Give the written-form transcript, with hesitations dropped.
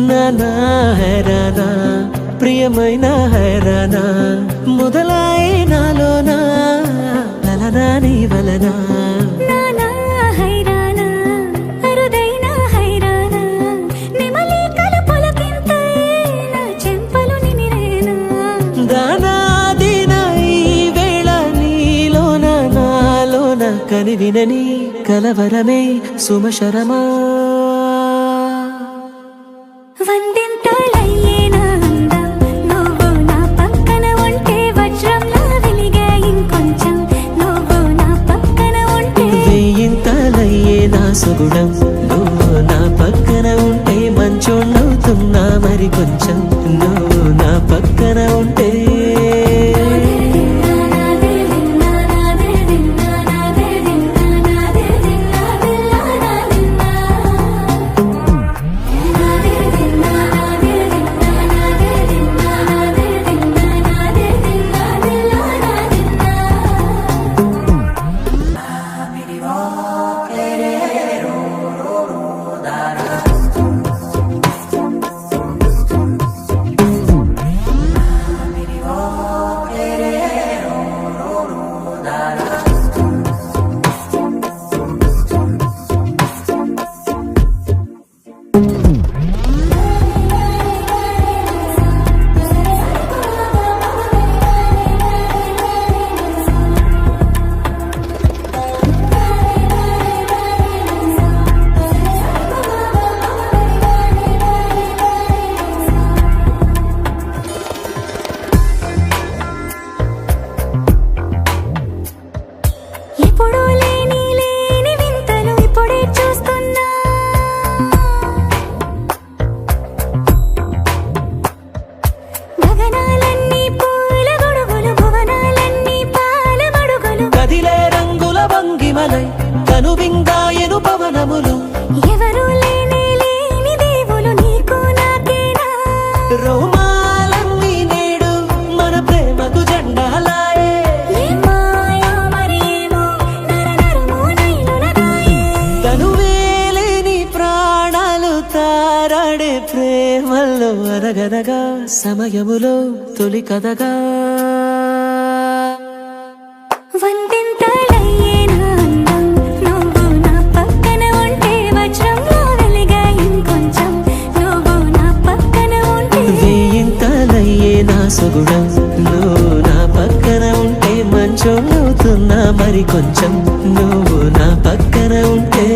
నానా హైరానా ప్రియమైన హైరానా మొదలై నాలోనా లలనా నీ వలనా నానా హైరానా అరుదైన హైరానా నెమలి కలుపులకింతై నా చెంపలు నిమిరేనా దానాదిన ఈ వేళ నీలోన నాలోన కనివినని కలవరమే సుమశరమా వందింతలయ్యేనా అందం నువ్వు నా పక్కన ఉంటే వజ్రంలా వెలిగే ఇంకొంచెం నువ్వు నా పక్కన ఉంటే వేయింతలయ్యే నా సుగుణం నువ్వు నా పక్కన ఉంటే మంచోణ్ణవుతున్నా మరి కొంచెం నువ్వు నా పక్కన ఉంటే ఎప్పుడూ లేని వింతలు ఇప్పుడే చూస్తున్నా గగనాలన్నీ పూల గొడుగులు భువనాలన్నీ పాల మడుగులు కదిలే రంగుల భంగిమలై కనువిందాయను పవనములు ఎవరూ లేని దేవులు నీకు నాకేనా రోమాలన్నీ నేడు మన ప్రేమకు జెండాలాయే ఏమాయో మరేమో నరనరమో నైలునగాయే తనువేలేని ప్రాణాలు తారాడే ప్రేమల్లో అనగనగా సమయములో తొలి కథగా వందింతలయ్యేనా అందం నువ్వు నా పక్కన ఉంటే వజ్రంలా వెలిగే ఇంకొంచెం నువ్వు నా పక్కన ఉంటే వేయింతలయ్యే నా సుగుణం నువ్వు నా పక్కన ఉంటే మంచోళ్ళవుతున్నా మరి కొంచెం నువ్వు నా పక్కన ఉంటే